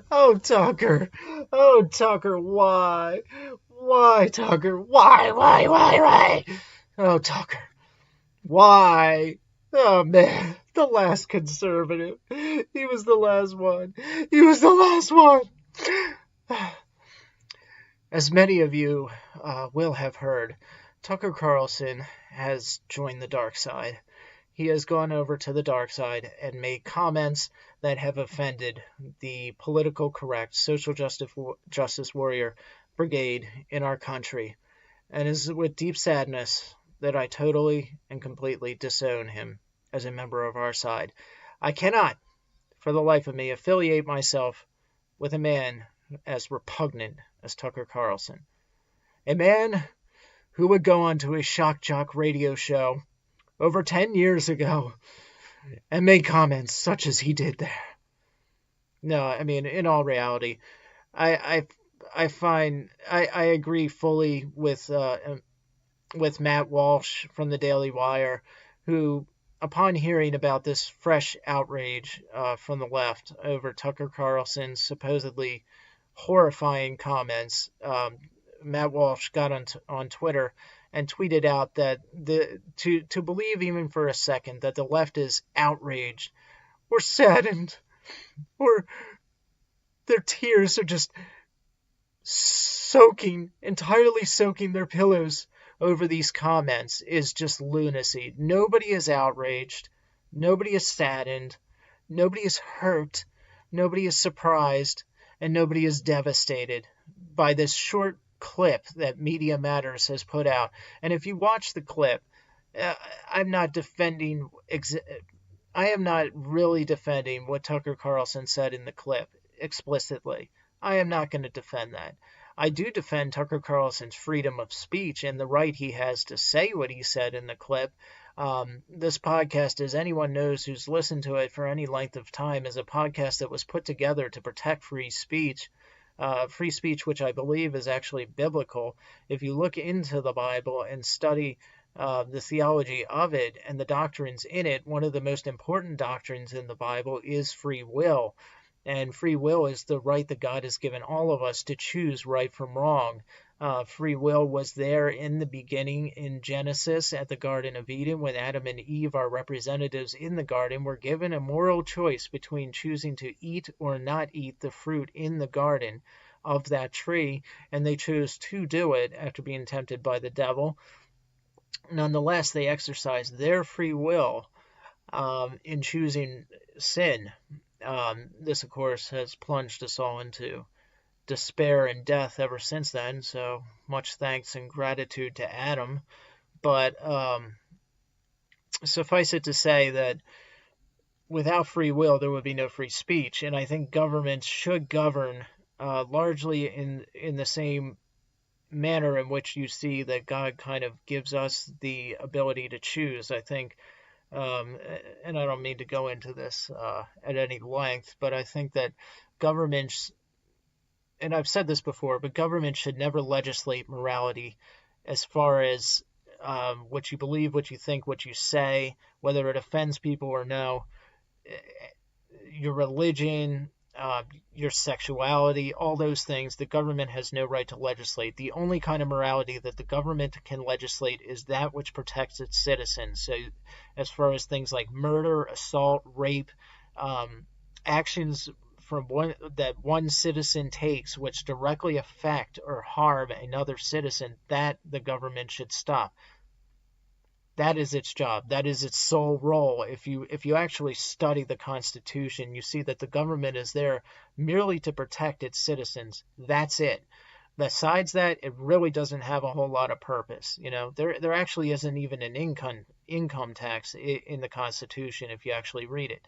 Oh, Tucker. Oh, Tucker, why? Why, Tucker? Why? Oh, Tucker, why? Oh, man, the last conservative. He was the last one. He was the last one. As many of you will have heard, Tucker Carlson has joined the dark side. He has gone over to the dark side and made comments that have offended the political correct social justice warrior brigade in our country. And it is with deep sadness that I totally and completely disown him as a member of our side. I cannot, for the life of me, affiliate myself with a man as repugnant as Tucker Carlson. A man who would go on to a shock jock radio show over 10 years ago and make comments such as he did there. No, I mean, in all reality, I agree fully with Matt Walsh from the Daily Wire, who, upon hearing about this fresh outrage from the left over Tucker Carlson's supposedly horrifying comments, Matt Walsh got on Twitter and tweeted out that to believe even for a second that the left is outraged or saddened or their tears are just entirely soaking their pillows over these comments is just lunacy. Nobody is outraged. Nobody is saddened. Nobody is hurt. Nobody is surprised. And nobody is devastated by this short clip that Media Matters has put out. And if you watch the clip, I am not really defending what Tucker Carlson said in the clip explicitly. I am not going to defend that. I do defend Tucker Carlson's freedom of speech and the right he has to say what he said in the clip. This podcast, as anyone knows who's listened to it for any length of time, is a podcast that was put together to protect free speech. Free speech, which I believe is actually biblical. If you look into the Bible and study the theology of it and the doctrines in it, one of the most important doctrines in the Bible is free will. And free will is the right that God has given all of us to choose right from wrong. Free will was there in the beginning in Genesis at the Garden of Eden when Adam and Eve, our representatives in the garden, were given a moral choice between choosing to eat or not eat the fruit in the garden of that tree, and they chose to do it after being tempted by the devil. Nonetheless, they exercised their free will in choosing sin. This, of course, has plunged us all into despair and death ever since then, so much thanks and gratitude to Adam. But suffice it to say that without free will, there would be no free speech, and I think governments should govern largely in the same manner in which you see that God kind of gives us the ability to choose. I think and I don't mean to go into this at any length, but I think that governments, and I've said this before, but governments should never legislate morality as far as what you believe, what you think, what you say, whether it offends people or no, your religion, your sexuality, all those things, the government has no right to legislate. The only kind of morality that the government can legislate is that which protects its citizens. So as far as things like murder, assault, rape, actions from one citizen takes which directly affect or harm another citizen, that the government should stop. That is its job. That is its sole role. If you actually study the Constitution, you see that the government is there merely to protect its citizens. That's it. Besides that, it really doesn't have a whole lot of purpose. You know, there actually isn't even an income tax in the Constitution if you actually read it.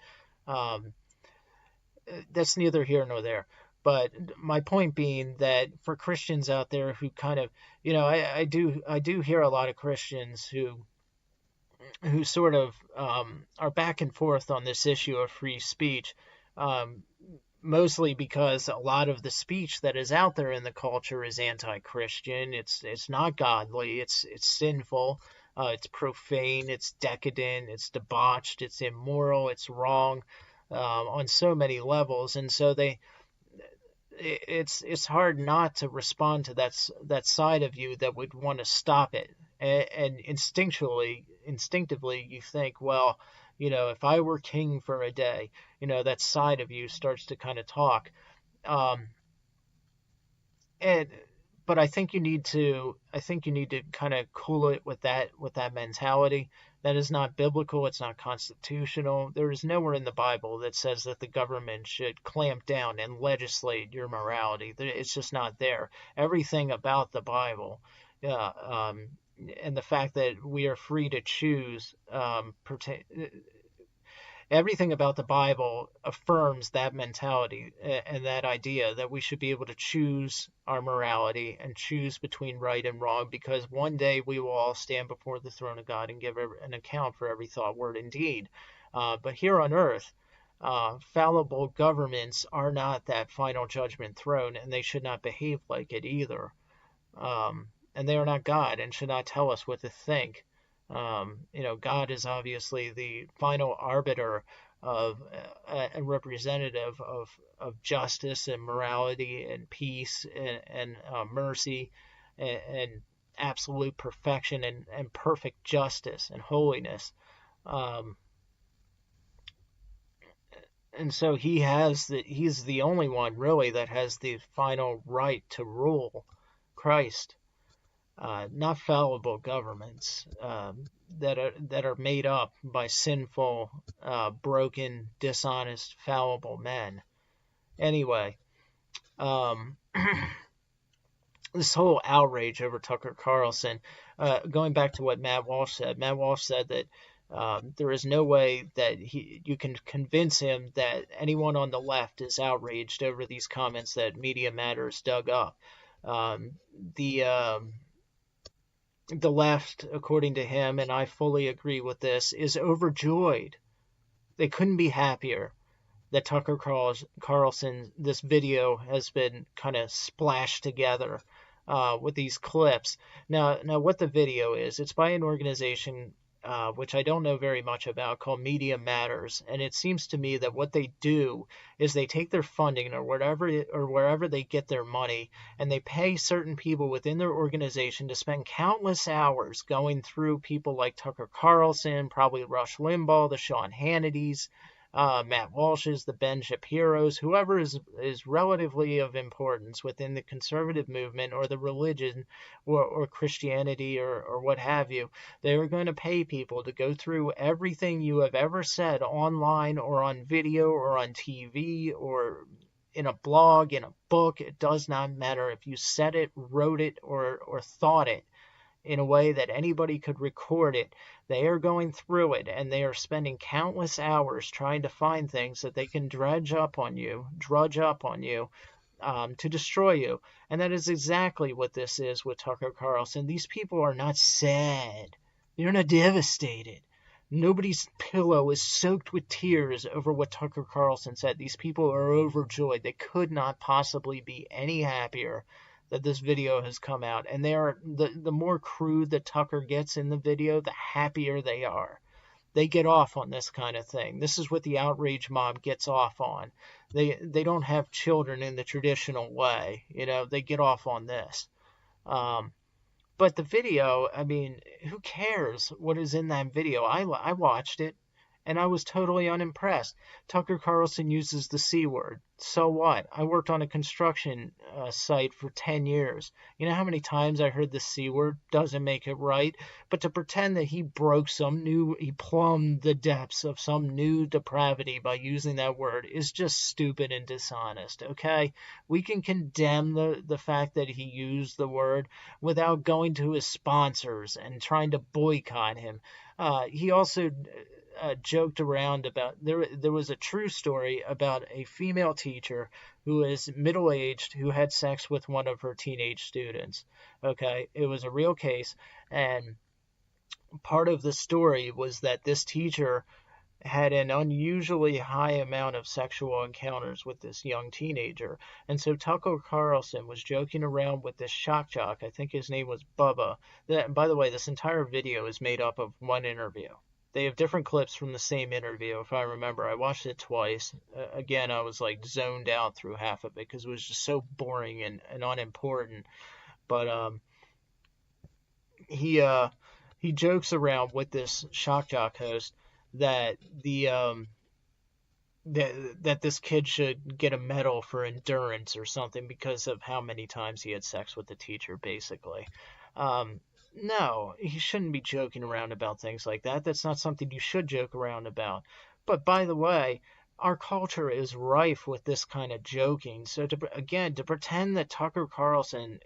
That's neither here nor there. But my point being that for Christians out there who kind of, you know, I do hear a lot of Christians who sort of are back and forth on this issue of free speech, mostly because a lot of the speech that is out there in the culture is anti-Christian. It's not godly. It's sinful. It's profane. It's decadent. It's debauched. It's immoral. It's wrong. on so many levels, and so it's hard not to respond to that side of you that would want to stop it, and instinctively you think, well, if I were king for a day, that side of you starts to kind of talk. um, and but I think you need to kind of cool it with that mentality. That is not biblical. It's not constitutional. There is nowhere in the Bible that says that the government should clamp down and legislate your morality. It's just not there. Everything about the Bible, and the fact that we are free to choose, everything about the Bible affirms that mentality and that idea that we should be able to choose our morality and choose between right and wrong, because one day we will all stand before the throne of God and give an account for every thought, word, and deed. But here on earth, fallible governments are not that final judgment throne, and they should not behave like it either. And they are not God and should not tell us what to think. God is obviously the final arbiter of and representative of justice and morality and peace and mercy and absolute perfection and perfect justice and holiness. Um, and so he's the only one really that has the final right to rule. Christ. Not fallible governments, that are made up by sinful, broken, dishonest, fallible men. Anyway, um, this whole outrage over Tucker Carlson, going back to what Matt Walsh said. Matt Walsh said that there is no way that you can convince him that anyone on the left is outraged over these comments that Media Matters dug up. Um, the the left, according to him, and I fully agree with this, is overjoyed. They couldn't be happier that Tucker Carlson, this video has been kind of splashed together with these clips. Now, what the video is, it's by an organization which I don't know very much about, called Media Matters, and it seems to me that what they do is they take their funding or wherever they get their money, and they pay certain people within their organization to spend countless hours going through people like Tucker Carlson, probably Rush Limbaugh, the Sean Hannitys, Matt Walsh's, the Ben Shapiro's, whoever is relatively of importance within the conservative movement or the religion or Christianity or what have you. They are going to pay people to go through everything you have ever said online or on video or on TV or in a blog, in a book. It does not matter if you said it, wrote it, or thought it in a way that anybody could record it. They are going through it, and they are spending countless hours trying to find things that they can drudge up on you, to destroy you. And that is exactly what this is with Tucker Carlson. These people are not sad. They're not devastated. Nobody's pillow is soaked with tears over what Tucker Carlson said. These people are overjoyed. They could not possibly be any happier that this video has come out. And they are the more crude that Tucker gets in the video, the happier they are. They get off on this kind of thing. This is what the outrage mob gets off on. They don't have children in the traditional way. They get off on this. But the video, I mean, who cares what is in that video? I watched it, and I was totally unimpressed. Tucker Carlson uses the C word. So what? I worked on a construction site for 10 years. You know how many times I heard the C word? Doesn't make it right. But to pretend that he plumbed the depths of some new depravity by using that word is just stupid and dishonest, okay? We can condemn the fact that he used the word without going to his sponsors and trying to boycott him. He also joked around about there was a true story about a female teacher who is middle-aged who had sex with one of her teenage students. Okay, it was a real case, and part of the story was that this teacher had an unusually high amount of sexual encounters with this young teenager. And so Tucker Carlson was joking around with this shock jock. I think his name was Bubba. By the way, this entire video is made up of one interview. They have different clips from the same interview, if I remember. I watched it twice. Again, I was like zoned out through half of it because it was just so boring and unimportant. But he uh, he jokes around with this shock jock host that that this kid should get a medal for endurance or something because of how many times he had sex with the teacher, basically. Um, no, he shouldn't be joking around about things like that. That's not something you should joke around about. But by the way, our culture is rife with this kind of joking. So to pretend that Tucker Carlson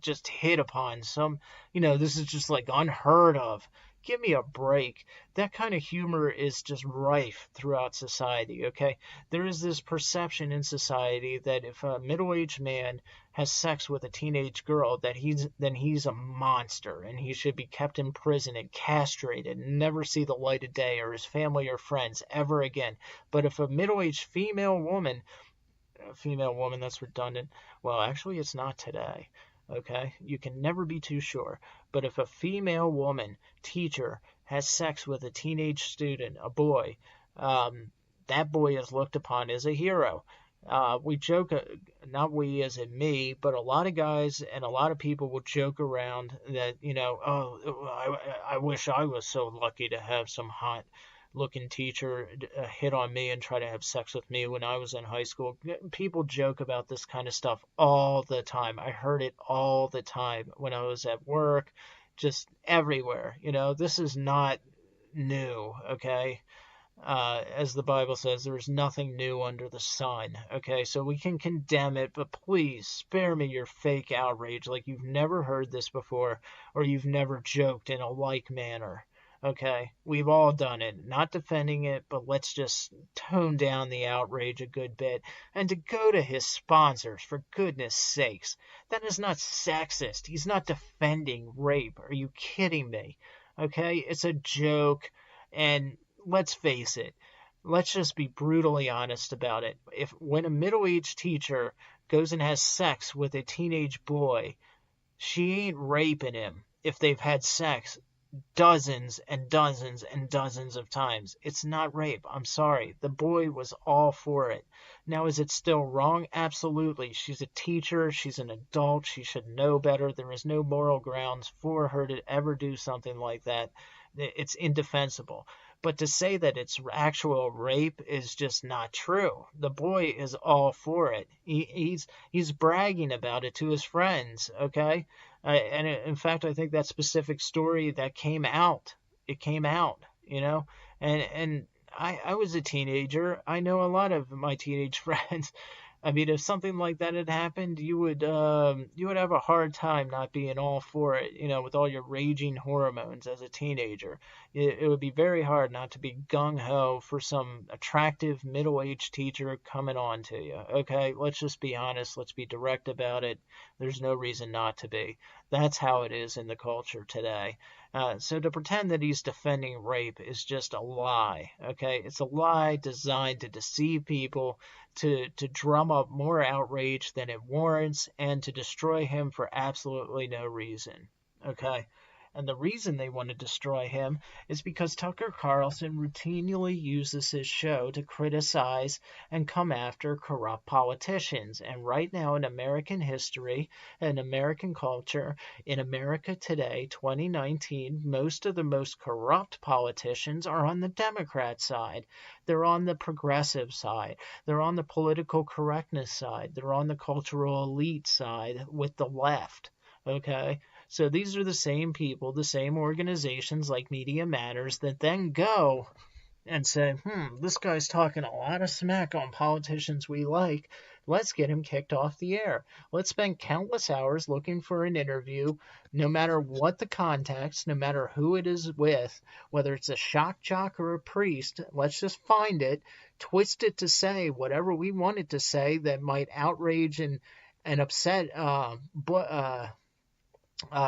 just hit upon some, this is just like unheard of. Give me a break. That kind of humor is just rife throughout society, okay? There is this perception in society that if a middle-aged man has sex with a teenage girl, that he's a monster and he should be kept in prison and castrated and never see the light of day or his family or friends ever again. But if a middle-aged female woman, that's redundant. Well, actually, it's not today. Okay? You can never be too sure. But if a female woman teacher has sex with a teenage student, a boy, that boy is looked upon as a hero. We joke, not we as in me, but a lot of guys and a lot of people will joke around that, I wish I was so lucky to have some hot looking teacher hit on me and try to have sex with me when I was in high school. People joke about this kind of stuff all the time. I heard it all the time when I was at work, just everywhere. This is not new, okay? As the Bible says, there is nothing new under the sun. Okay, so we can condemn it, but please spare me your fake outrage like you've never heard this before or you've never joked in a like manner. Okay, we've all done it. Not defending it, but let's just tone down the outrage a good bit. And to go to his sponsors, for goodness sakes, that is not sexist. He's not defending rape. Are you kidding me? Okay, it's a joke, and let's face it. Let's just be brutally honest about it. When a middle-aged teacher goes and has sex with a teenage boy, she ain't raping him if they've had sex dozens and dozens and dozens of times. It's not rape. I'm sorry. The boy was all for it. Now, is it still wrong? Absolutely. She's a teacher. She's an adult. She should know better. There is no moral grounds for her to ever do something like that. It's indefensible. But to say that it's actual rape is just not true. The boy is all for it. He's bragging about it to his friends, okay? And in fact, I think that specific story that came out, it came out, and I was a teenager. I know a lot of my teenage friends. I mean, if something like that had happened, you would have a hard time not being all for it, with all your raging hormones as a teenager. It would be very hard not to be gung-ho for some attractive middle-aged teacher coming on to you. Okay, let's just be honest. Let's be direct about it. There's no reason not to be. That's how it is in the culture today. So to pretend that he's defending rape is just a lie, okay? It's a lie designed to deceive people, to drum up more outrage than it warrants, and to destroy him for absolutely no reason, okay? And the reason they want to destroy him is because Tucker Carlson routinely uses his show to criticize and come after corrupt politicians. And right now in American history, in American culture, in America today, 2019, most of the most corrupt politicians are on the Democrat side. They're on the progressive side. They're on the political correctness side. They're on the cultural elite side with the left. Okay? So these are the same people, the same organizations like Media Matters that then go and say, this guy's talking a lot of smack on politicians we like. Let's get him kicked off the air. Let's spend countless hours looking for an interview, no matter what the context, no matter who it is with, whether it's a shock jock or a priest. Let's just find it, twist it to say whatever we want it to say that might outrage and upset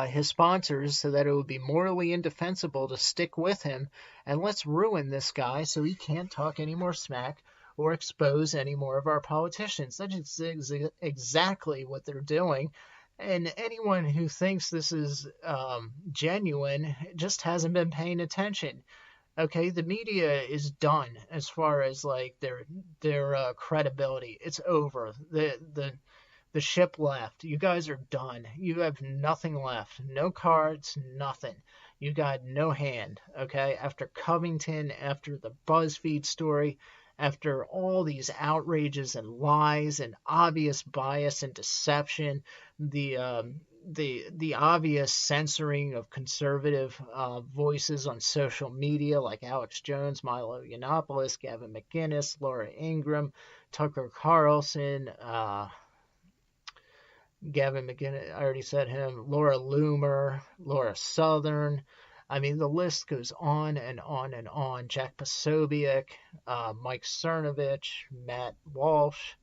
his sponsors so that it would be morally indefensible to stick with him, and let's ruin this guy so he can't talk any more smack or expose any more of our politicians. That's exactly what they're doing. And anyone who thinks this is genuine just hasn't been paying attention. Okay, the media is done as far as like their credibility. It's over. The ship left. You guys are done. You have nothing left. No cards, nothing. You got no hand, okay? After Covington, after the BuzzFeed story, after all these outrages and lies and obvious bias and deception, the obvious censoring of conservative voices on social media like Alex Jones, Milo Yiannopoulos, Gavin McInnes, Laura Ingraham, Tucker Carlson, Gavin McInnes, I already said him, Laura Loomer, Laura Southern. I mean, the list goes on and on and on. Jack Posobiec, Mike Cernovich, Matt Walsh,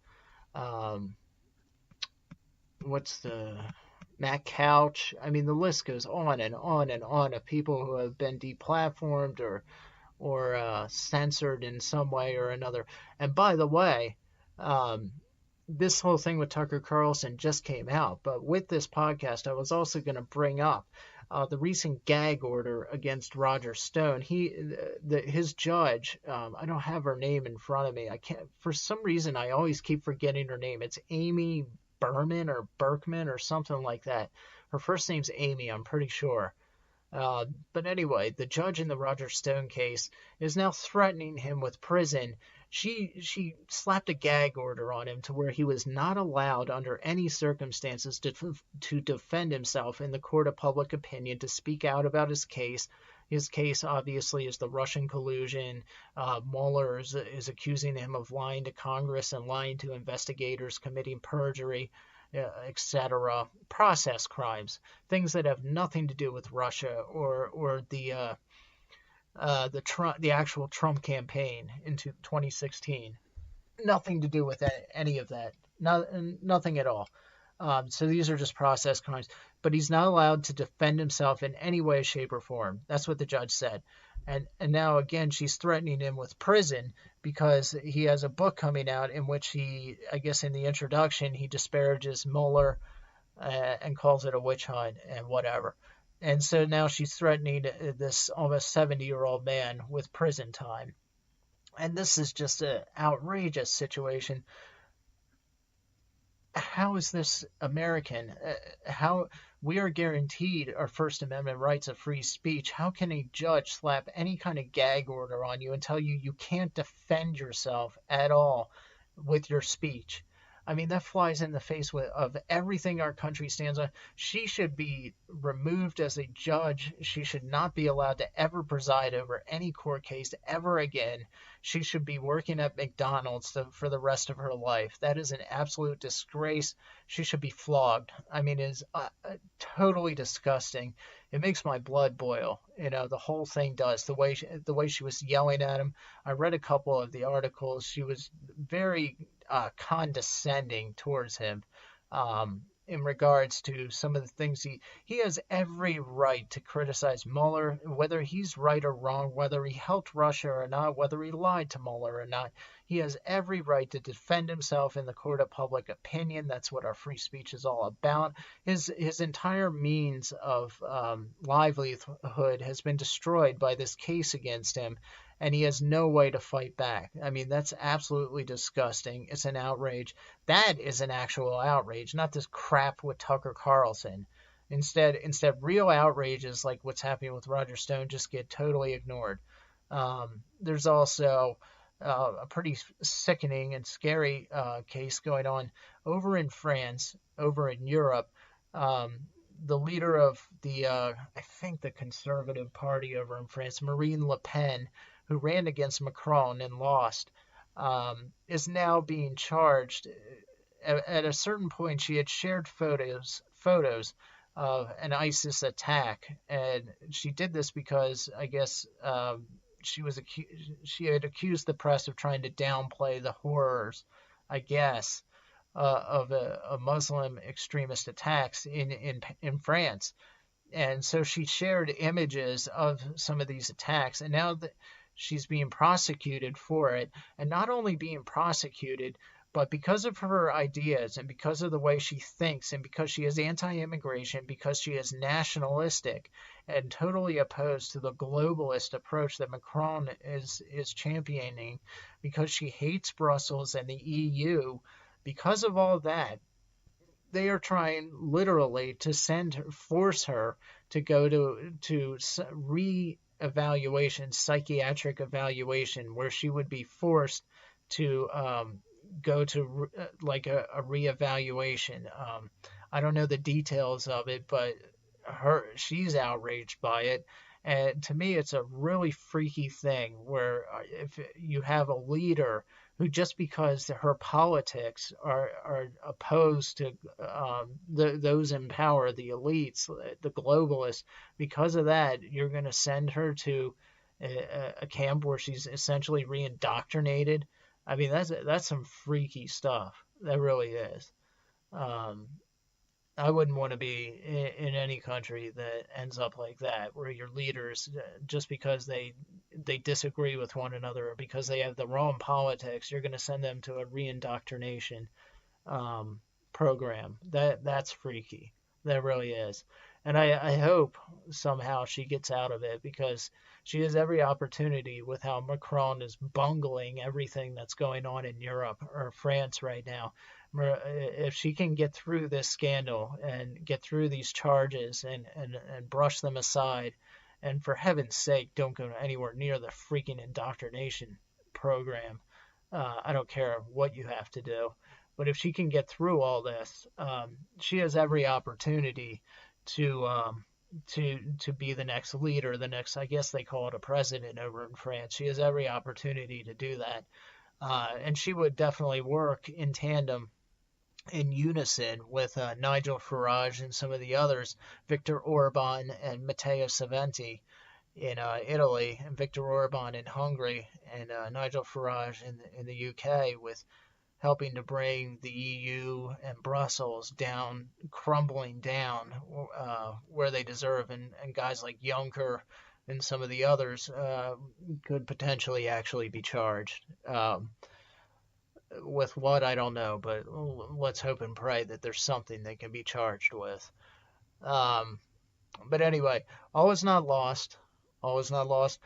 um, what's the Matt Couch. I mean, the list goes on and on and on of people who have been deplatformed or censored in some way or another. And by the way, this whole thing with Tucker Carlson just came out, but with this podcast, I was also going to bring up the recent gag order against Roger Stone. His judge, I don't have her name in front of me. I can't, for some reason, I always keep forgetting her name. It's Amy Berman or Berkman or something like that. Her first name's Amy, I'm pretty sure. But anyway, the judge in the Roger Stone case is now threatening him with prison. She slapped a gag order on him to where he was not allowed under any circumstances to defend himself in the court of public opinion, to speak out about his case. His case obviously is the Russian collusion. Mueller is accusing him of lying to Congress and lying to investigators, committing perjury, etc. Process crimes, things that have nothing to do with Russia or the actual Trump campaign into 2016. Nothing to do with any of that. Nothing at all. So these are just process crimes. But he's not allowed to defend himself in any way, shape, or form. That's what the judge said. And now again, she's threatening him with prison because he has a book coming out in which he, I guess in the introduction, he disparages Mueller and calls it a witch hunt and whatever. And so now she's threatening this almost 70-year-old man with prison time. And this is just an outrageous situation. How is this American? How we are guaranteed our First Amendment rights of free speech. How can a judge slap any kind of gag order on you and tell you you can't defend yourself at all with your speech? I mean, that flies in the face of everything our country stands on. She should be removed as a judge. She should not be allowed to ever preside over any court case ever again. She should be working at McDonald's for the rest of her life. That is an absolute disgrace. She should be flogged. I mean, it is totally disgusting. It makes my blood boil. You know, the whole thing does. The way she was yelling at him. I read a couple of the articles. She was very condescending towards him in regards to some of the things he has every right to criticize Mueller, whether he's right or wrong, whether he helped Russia or not, whether he lied to Mueller or not. He has every right to defend himself in the court of public opinion. That's what our free speech is all about. His entire means of livelihood has been destroyed by this case against him, and he has no way to fight back. I mean, that's absolutely disgusting. It's an outrage. That is an actual outrage, not this crap with Tucker Carlson. Instead, real outrages like what's happening with Roger Stone just get totally ignored. There's also a pretty sickening and scary case going on over in France, over in Europe. The leader of I think the Conservative Party over in France, Marine Le Pen, who ran against Macron and lost, is now being charged. At a certain point, she had shared photos of an ISIS attack, and she did this because I guess she had accused the press of trying to downplay the horrors, I guess, of a Muslim extremist attacks in France. And so she shared images of some of these attacks, and now that she's being prosecuted for it, and not only being prosecuted, But because of her ideas and because of the way she thinks and because she is anti-immigration, because she is nationalistic and totally opposed to the globalist approach that Macron is championing, because she hates Brussels and the EU, because of all that, they are trying literally to force her to go to re-evaluation, psychiatric evaluation, where she would be forced to go to like a re-evaluation. I don't know the details of it, but she's outraged by it. And to me, it's a really freaky thing where if you have a leader who, just because her politics are opposed to those in power, the elites, the globalists, because of that, you're going to send her to a camp where she's essentially re-indoctrinated. I mean, that's some freaky stuff. That really is. Um, I wouldn't want to be in any country that ends up like that, where your leaders, just because they disagree with one another or because they have the wrong politics, you're going to send them to a re-indoctrination program. That's freaky. That really is. And I hope somehow she gets out of it, because she has every opportunity with how Macron is bungling everything that's going on in Europe or France right now. If she can get through this scandal and get through these charges and brush them aside, and for heaven's sake, don't go anywhere near the freaking indoctrination program. I don't care what you have to do. But if she can get through all this, she has every opportunity to to be the next leader, the next, I guess they call it a president over in France. She has every opportunity to do that. And she would definitely work in tandem, in unison with Nigel Farage and some of the others, Viktor Orban and Matteo Salvini in Italy, and Viktor Orban in Hungary, and Nigel Farage in the UK, with helping to bring the EU and Brussels down, crumbling down where they deserve, and guys like Juncker and some of the others could potentially actually be charged. With what, I don't know, but let's hope and pray that there's something they can be charged with. But anyway, all is not lost. All is not lost.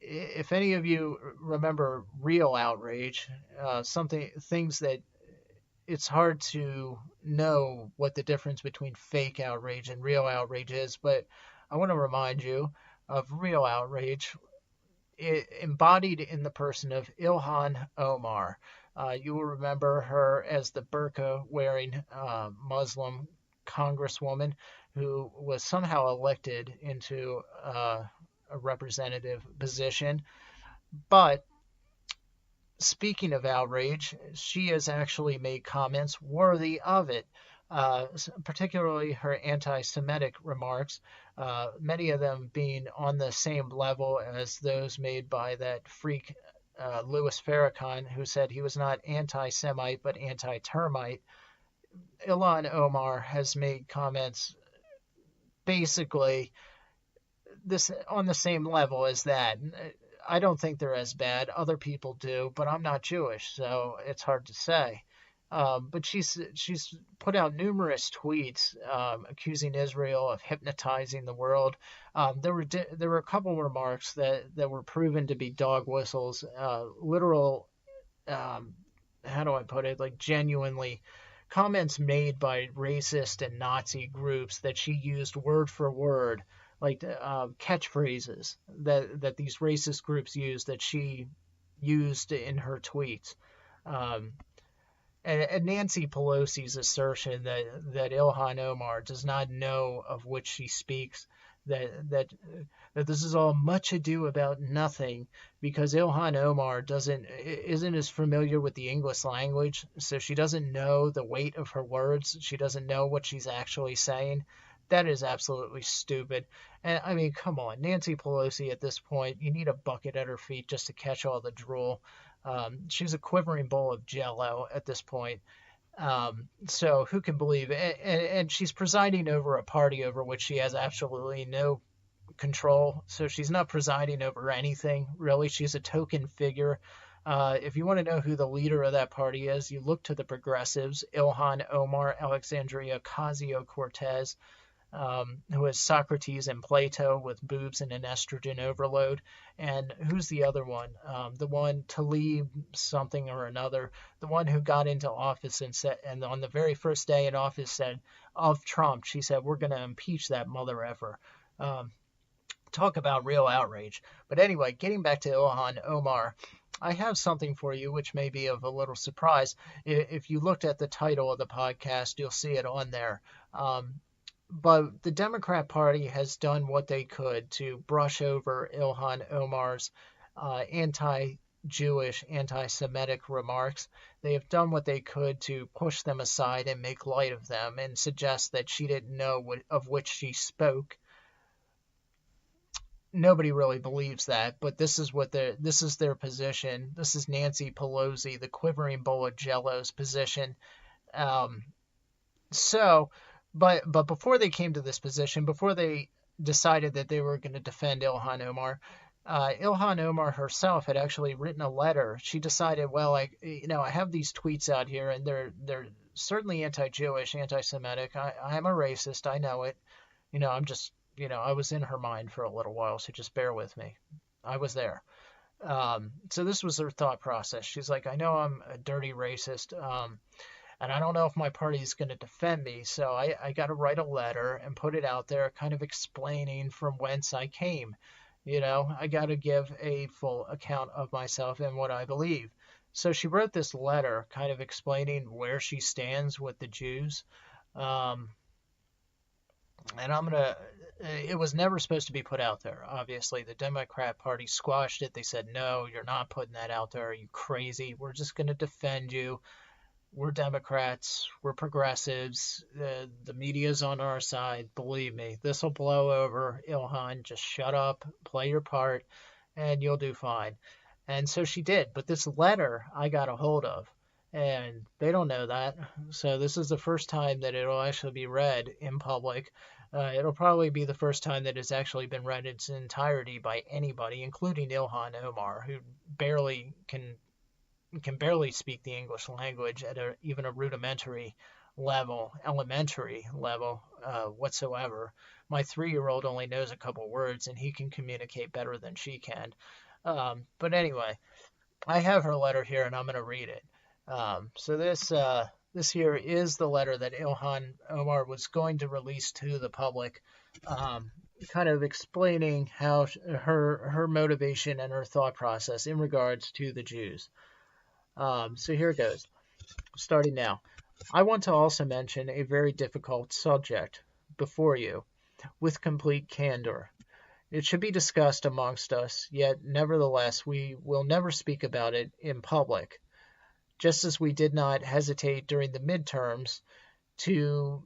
If any of you remember real outrage, things that it's hard to know what the difference between fake outrage and real outrage is, but I want to remind you of real outrage embodied in the person of Ilhan Omar. You will remember her as the burqa-wearing Muslim congresswoman who was somehow elected into a representative position. But speaking of outrage, she has actually made comments worthy of it, particularly her anti-Semitic remarks, many of them being on the same level as those made by that freak Louis Farrakhan, who said he was not anti-Semite but anti-termite. Ilhan Omar has made comments basically this on the same level as that. I don't think they're as bad. Other people do, but I'm not Jewish, so it's hard to say. But she's put out numerous tweets accusing Israel of hypnotizing the world. There were a couple remarks that were proven to be dog whistles, literal. How do I put it? Like genuinely comments made by racist and Nazi groups that she used word for word, like catchphrases that these racist groups use that she used in her tweets. And Nancy Pelosi's assertion that Ilhan Omar does not know of which she speaks, that this is all much ado about nothing, because Ilhan Omar isn't as familiar with the English language, so she doesn't know the weight of her words. She doesn't know what she's actually saying. That is absolutely stupid. And I mean, come on, Nancy Pelosi at this point, you need a bucket at her feet just to catch all the drool. She's a quivering bowl of Jell-O at this point. So who can believe it? And she's presiding over a party over which she has absolutely no control. So she's not presiding over anything, really. She's a token figure. If you want to know who the leader of that party is, you look to the progressives, Ilhan Omar, Alexandria Ocasio-Cortez, who is Socrates and Plato with boobs and an estrogen overload. And who's the other one? The one, Talib something or another, the one who got into office and said, and on the very first day in office said, of Trump, she said, we're going to impeach that mother effer. Talk about real outrage. But anyway, getting back to Ilhan Omar, I have something for you which may be of a little surprise. If you looked at the title of the podcast, you'll see it on there. But the Democrat Party has done what they could to brush over Ilhan Omar's anti-Jewish, anti-Semitic remarks. They have done what they could to push them aside and make light of them and suggest that she didn't know of which she spoke. Nobody really believes that, but this is their position. This is Nancy Pelosi, the quivering bowl of Jello's position. But before they came to this position, before they decided that they were going to defend Ilhan Omar herself had actually written a letter. She decided, well, I have these tweets out here, and they're certainly anti-Jewish, anti-Semitic. I'm a racist. I know it. I'm just. I was in her mind for a little while, so just bear with me. I was there. So this was her thought process. She's like, I know I'm a dirty racist, and I don't know if my party is going to defend me, so I got to write a letter and put it out there kind of explaining from whence I came. I got to give a full account of myself and what I believe. So she wrote this letter kind of explaining where she stands with the Jews. And it was never supposed to be put out there. Obviously, the Democrat Party squashed it. They said, no, you're not putting that out there. Are you crazy? We're just going to defend you. We're Democrats. We're progressives. The media's on our side. Believe me, this will blow over. Ilhan, just shut up, play your part, and you'll do fine. And so she did. But this letter I got a hold of, and they don't know that. So this is the first time that it'll actually be read in public. It'll probably be the first time that it's actually been read in its entirety by anybody, including Ilhan Omar, who can barely speak the English language at even a rudimentary level, elementary level whatsoever. My 3-year-old only knows a couple words, and he can communicate better than she can. But anyway, I have her letter here, and I'm going to read it. So this here is the letter that Ilhan Omar was going to release to the public, kind of explaining how her motivation and her thought process in regards to the Jews. So here it goes, starting now. I want to also mention a very difficult subject before you, with complete candor. It should be discussed amongst us, yet nevertheless we will never speak about it in public. Just as we did not hesitate during the midterms to,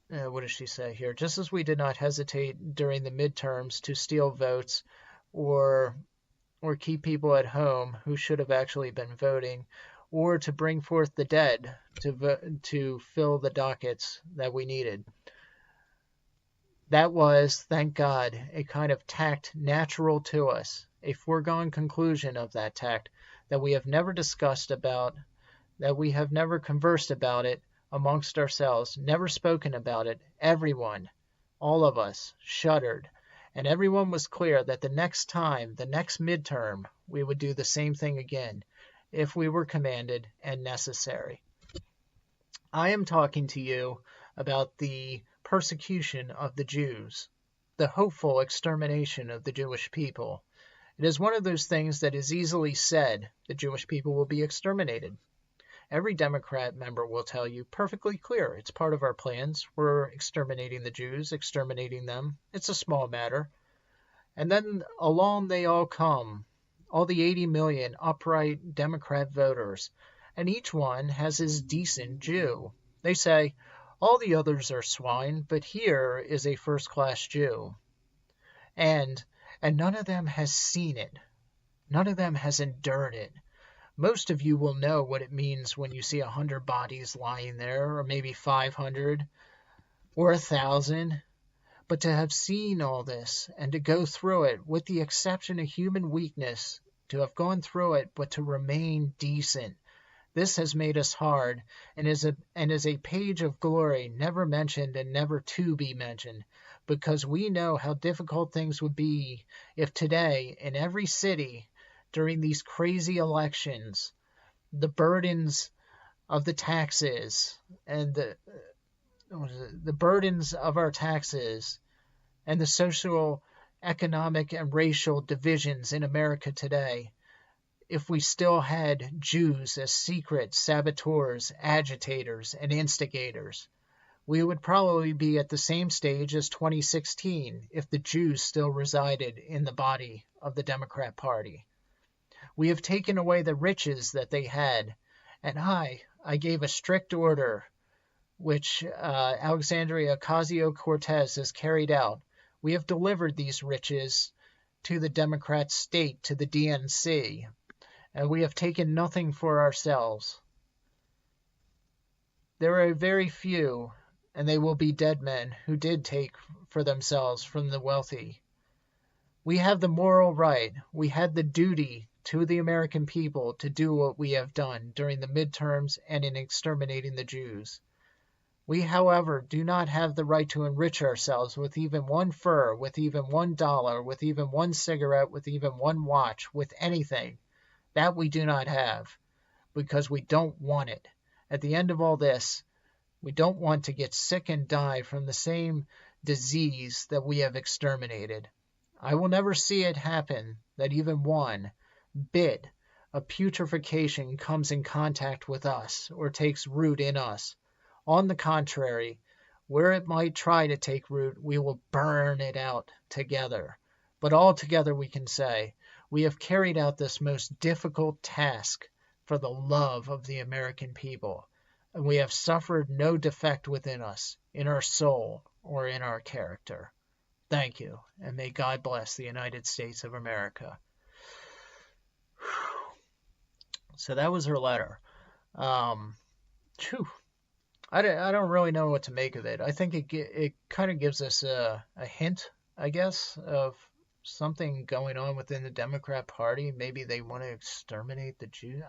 what does she say here? Just as we did not hesitate during the midterms to steal votes or keep people at home who should have actually been voting, or to bring forth the dead to fill the dockets that we needed. That was, thank God, a kind of tact natural to us, a foregone conclusion of that tact, that we have never discussed about, that we have never conversed about it amongst ourselves, never spoken about it. Everyone, all of us, shuddered, and everyone was clear that the next time, the next midterm, we would do the same thing again, if we were commanded and necessary. I am talking to you about the persecution of the Jews, the hopeful extermination of the Jewish people. It is one of those things that is easily said. The Jewish people will be exterminated. Every Democrat member will tell you perfectly clear. It's part of our plans. We're exterminating the Jews, exterminating them. It's a small matter. And then along they all come, all the 80 million upright Democrat voters, and each one has his decent Jew. They say, all the others are swine, but here is a first-class Jew. And none of them has seen it. None of them has endured it. Most of you will know what it means when you see 100 bodies lying there, or maybe 500, or 1,000. But to have seen all this, and to go through it, with the exception of human weakness, to have gone through it, but to remain decent. This has made us hard, and is a page of glory never mentioned and never to be mentioned, because we know how difficult things would be if today, in every city, during these crazy elections, the burdens of the taxes and the burdens of our taxes and the social, economic, and racial divisions in America today, if we still had Jews as secret saboteurs, agitators, and instigators, we would probably be at the same stage as 2016 if the Jews still resided in the body of the Democrat Party. We have taken away the riches that they had, and I gave a strict order, which Alexandria Ocasio-Cortez has carried out. We have delivered these riches to the Democrat state, to the DNC, and we have taken nothing for ourselves. There are very few, and they will be dead men, who did take for themselves from the wealthy. We have the moral right, we had the duty to the American people to do what we have done during the midterms and in exterminating the Jews. We, however, do not have the right to enrich ourselves with even one fur, with even $1, with even one cigarette, with even one watch, with anything. That we do not have, because we don't want it. At the end of all this, we don't want to get sick and die from the same disease that we have exterminated. I will never see it happen that even one bit of putrefaction comes in contact with us or takes root in us. On the contrary, where it might try to take root, we will burn it out together. But all together we can say, we have carried out this most difficult task for the love of the American people, and we have suffered no defect within us, in our soul, or in our character. Thank you, and may God bless the United States of America. So that was her letter. I don't really know what to make of it. I think it kind of gives us a hint, I guess, of something going on within the Democrat Party. Maybe they want to exterminate the Jews.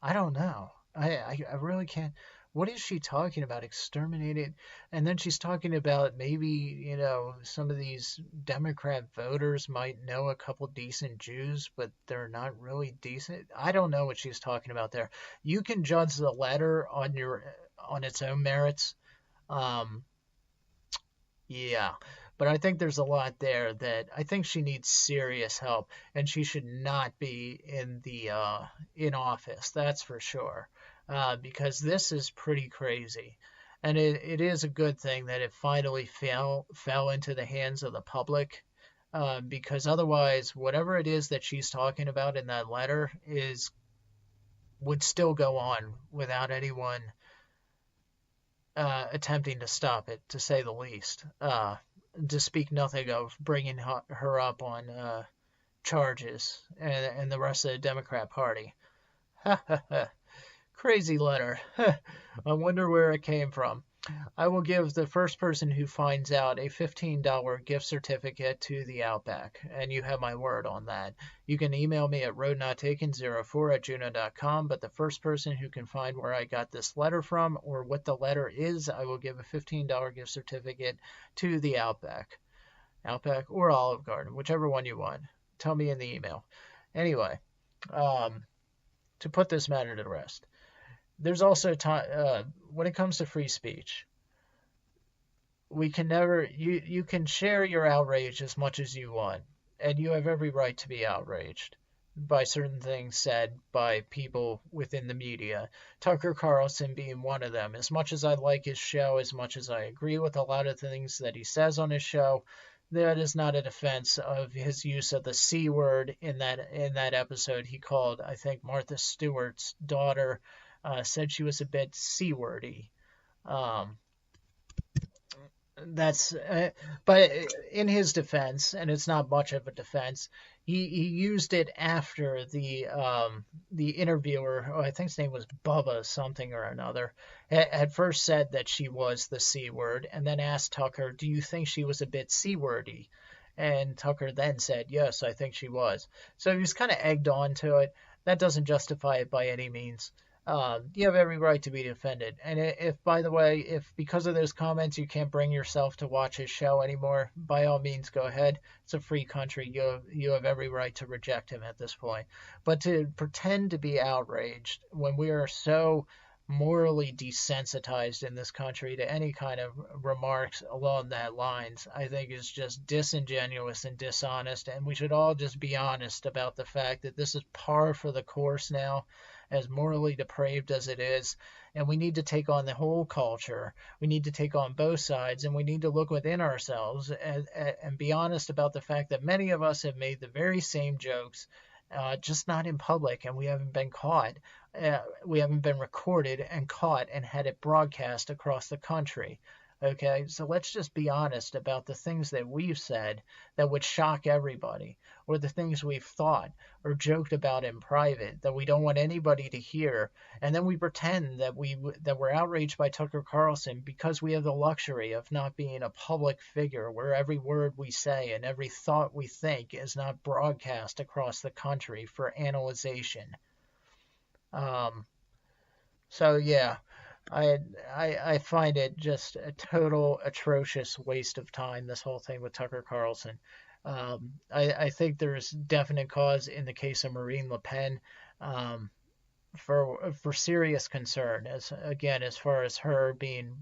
I don't know. I really can't. What is she talking about? Exterminated? And then she's talking about maybe, some of these Democrat voters might know a couple decent Jews, but they're not really decent. I don't know what she's talking about there. You can judge the letter on its own merits. Yeah. But I think there's a lot there that I think she needs serious help, and she should not be in office. That's for sure, because this is pretty crazy, and it is a good thing that it finally fell into the hands of the public, because otherwise, whatever it is that she's talking about in that letter would still go on without anyone attempting to stop it, to say the least. To speak nothing of bringing her up on charges and the rest of the Democrat Party. Crazy letter. I wonder where it came from. I will give the first person who finds out a $15 gift certificate to the Outback, and you have my word on that. You can email me at roadnottaken04@juno.com, but the first person who can find where I got this letter from or what the letter is, I will give a $15 gift certificate to the Outback or Olive Garden, whichever one you want. Tell me in the email. Anyway, to put this matter to rest, there's also when it comes to free speech, we can never, you can share your outrage as much as you want, and you have every right to be outraged by certain things said by people within the media, Tucker Carlson being one of them. As much as I like his show, as much as I agree with a lot of things that he says on his show, that is not a defense of his use of the C word in that episode. He called, I think, Martha Stewart's daughter, said she was a bit C-wordy. But in his defense, and it's not much of a defense, he used it after the interviewer, I think his name was Bubba something or another, had first said that she was the C word, and then asked Tucker, do you think she was a bit C-wordy? And Tucker then said, yes, I think she was. So he was kind of egged on to it. That doesn't justify it by any means. You have every right to be defended. And if, by the way, if because of those comments you can't bring yourself to watch his show anymore, by all means go ahead. It's a free country. You have every right to reject him at this point. But to pretend to be outraged when we are so morally desensitized in this country to any kind of remarks along that lines, I think is just disingenuous and dishonest. And we should all just be honest about the fact that this is par for the course now, as morally depraved as it is. And we need to take on the whole culture. We need to take on both sides, and we need to look within ourselves and be honest about the fact that many of us have made the very same jokes, just not in public, and we haven't been caught. We haven't been recorded and caught and had it broadcast across the country. Okay, so let's just be honest about the things that we've said that would shock everybody, or the things we've thought or joked about in private that we don't want anybody to hear, and then we pretend that we're outraged by Tucker Carlson because we have the luxury of not being a public figure where every word we say and every thought we think is not broadcast across the country for analyzation. So yeah, I find it just a total atrocious waste of time, this whole thing with Tucker Carlson. I think there's definite cause in the case of Marine Le Pen, for serious concern, as far as her being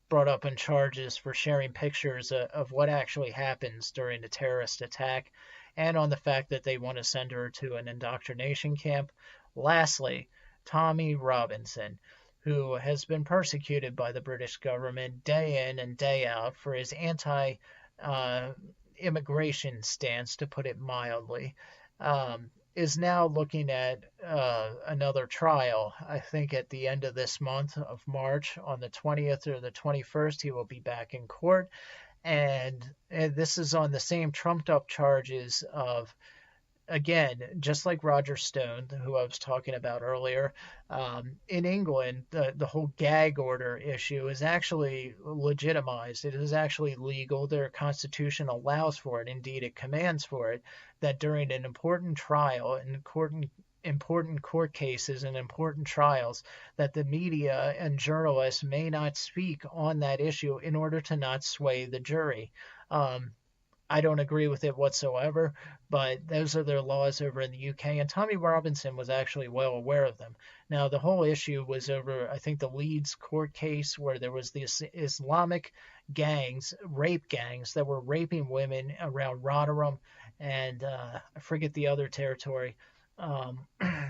brought up in charges for sharing pictures of what actually happens during a terrorist attack, and on the fact that they want to send her to an indoctrination camp. Lastly, Tommy Robinson, who has been persecuted by the British government day in and day out for his anti immigration stance, to put it mildly, is now looking at another trial. I think at the end of this month of March, on the 20th or the 21st, he will be back in court. And this is on the same trumped up charges of, again, just like Roger Stone, who I was talking about earlier, in England, the whole gag order issue is actually legitimized. It is actually legal. Their constitution allows for it. Indeed, it commands for it, that during an important trial, important court cases and important trials, that the media and journalists may not speak on that issue in order to not sway the jury. I don't agree with it whatsoever, but those are their laws over in the UK, and Tommy Robinson was actually well aware of them. Now, the whole issue was over, I think, the Leeds court case where there was these Islamic gangs, rape gangs, that were raping women around Rotherham, and I forget the other territory,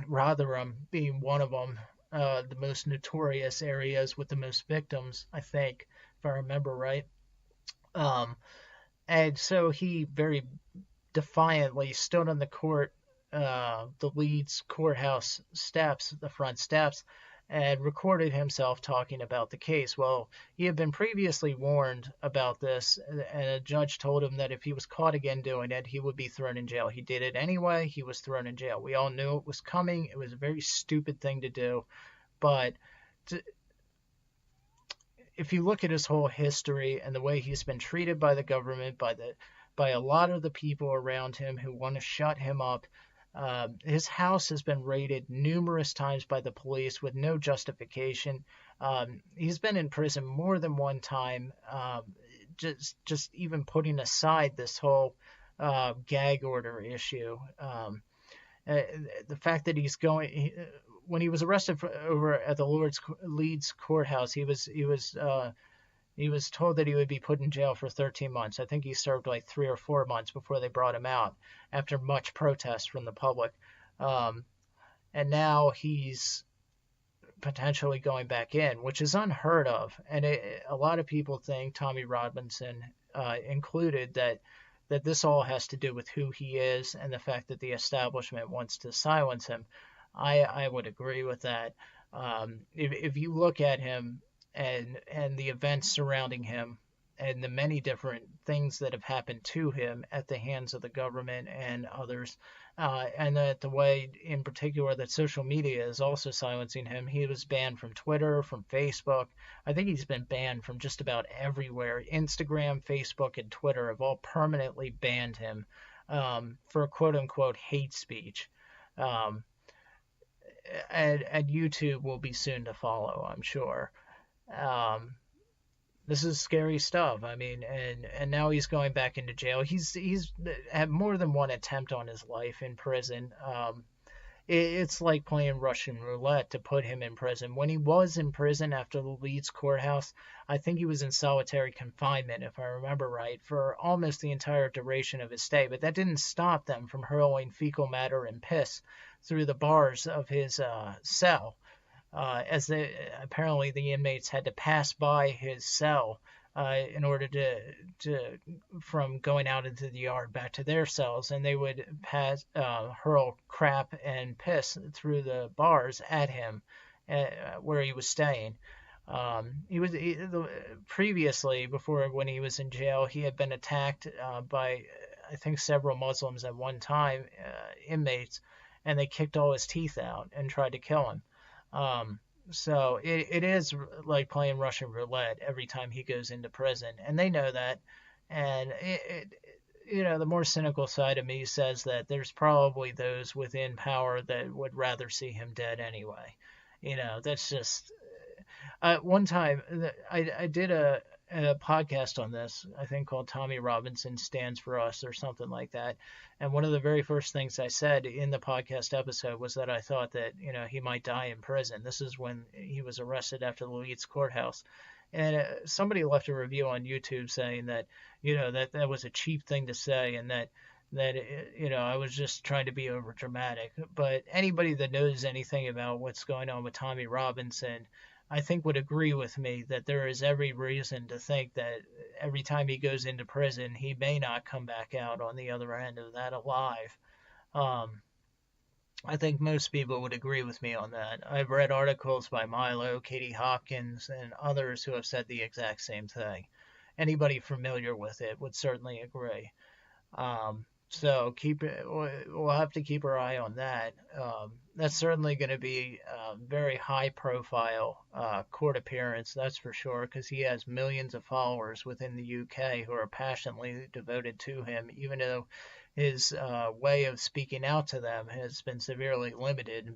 Rotherham being one of them, the most notorious areas with the most victims, I think, if I remember right. And so he very defiantly stood on the Leeds courthouse steps, the front steps, and recorded himself talking about the case. Well, he had been previously warned about this, and a judge told him that if he was caught again doing it, he would be thrown in jail. He did it anyway. He was thrown in jail. We all knew it was coming. It was a very stupid thing to do. But if you look at his whole history and the way he's been treated by the government, by a lot of the people around him who want to shut him up, his house has been raided numerous times by the police with no justification. He's been in prison more than one time. Just even putting aside this whole gag order issue, the fact that when he was arrested over at the Leeds courthouse, he was told that he would be put in jail for 13 months. I think he served like 3 or 4 months before they brought him out after much protest from the public. And now he's potentially going back in, which is unheard of. And a lot of people think, Tommy Robinson included, that this all has to do with who he is and the fact that the establishment wants to silence him. I would agree with that. If you look at him and the events surrounding him and the many different things that have happened to him at the hands of the government and others, and that the way, in particular, that social media is also silencing him. He was banned from Twitter, from Facebook. I think he's been banned from just about everywhere. Instagram, Facebook, and Twitter have all permanently banned him for quote unquote hate speech. Um, and YouTube will be soon to follow, I'm sure. Um, this is scary stuff. I mean, and now he's going back into jail. He's had more than one attempt on his life in prison. It's like playing Russian roulette to put him in prison. When he was in prison after the Leeds courthouse, I think he was in solitary confinement, if I remember right, for almost the entire duration of his stay. But that didn't stop them from hurling fecal matter and piss through the bars of his cell. As apparently the inmates had to pass by his cell in order to from going out into the yard back to their cells, and they would hurl crap and piss through the bars at him where he was staying. Previously, before when he was in jail, he had been attacked by I think several Muslims at one time, inmates, and they kicked all his teeth out and tried to kill him. So it is like playing Russian roulette every time he goes into prison, and they know that. And the more cynical side of me says that there's probably those within power that would rather see him dead anyway. That's just. One time, I did a podcast on this, I think called Tommy Robinson Stands for Us or something like that. And one of the very first things I said in the podcast episode was that I thought that, he might die in prison. This is when he was arrested after the Leeds courthouse. And somebody left a review on YouTube saying that, that was a cheap thing to say, and that I was just trying to be over dramatic. But anybody that knows anything about what's going on with Tommy Robinson, I think would agree with me that there is every reason to think that every time he goes into prison, he may not come back out on the other end of that alive. I think most people would agree with me on that. I've read articles by Milo, Katie Hopkins, and others who have said the exact same thing. Anybody familiar with it would certainly agree. So we'll have to keep our eye on that. That's certainly going to be a very high profile court appearance, that's for sure, because he has millions of followers within the UK who are passionately devoted to him, even though his way of speaking out to them has been severely limited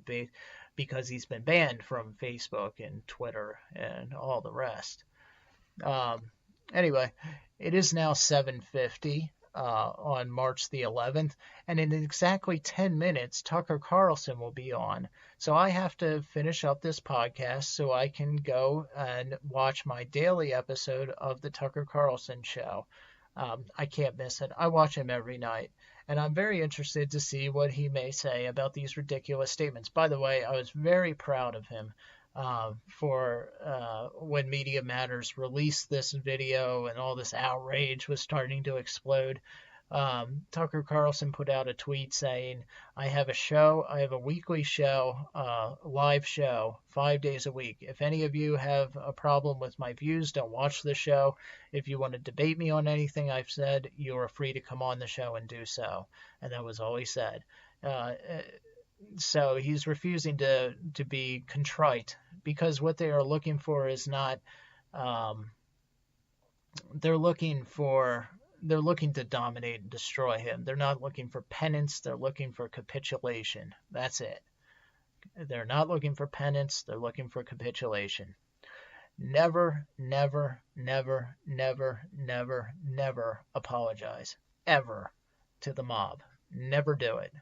because he's been banned from Facebook and Twitter and all the rest. Anyway, it is now 7:50. On March the 11th, and in exactly 10 minutes, Tucker Carlson will be on. So I have to finish up this podcast so I can go and watch my daily episode of the Tucker Carlson show. I can't miss it. I watch him every night, and I'm very interested to see what he may say about these ridiculous statements. By the way, I was very proud of him for when Media Matters released this video and all this outrage was starting to explode. Tucker Carlson put out a tweet saying, I have a weekly show, live show, 5 days a week. If any of you have a problem with my views, don't watch the show. If you want to debate me on anything I've said, you are free to come on the show and do so. And that was all he said. So he's refusing to be contrite, because what they are looking for is not they're looking to dominate and destroy him. They're not looking for penance, they're looking for capitulation. That's it. They're not looking for penance, they're looking for capitulation. Never, never, never, never, never, never apologize ever to the mob. Never do it.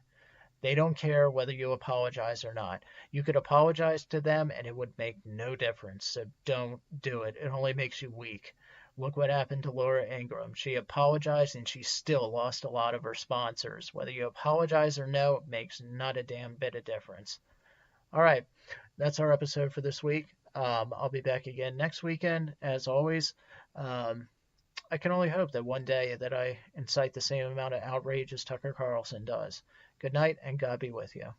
They don't care whether you apologize or not. You could apologize to them and it would make no difference. So don't do it. It only makes you weak. Look what happened to Laura Ingraham. She apologized and she still lost a lot of her sponsors. Whether you apologize or no, it makes not a damn bit of difference. All right, that's our episode for this week. I'll be back again next weekend, as always. I can only hope that one day that I incite the same amount of outrage as Tucker Carlson does. Good night, and God be with you.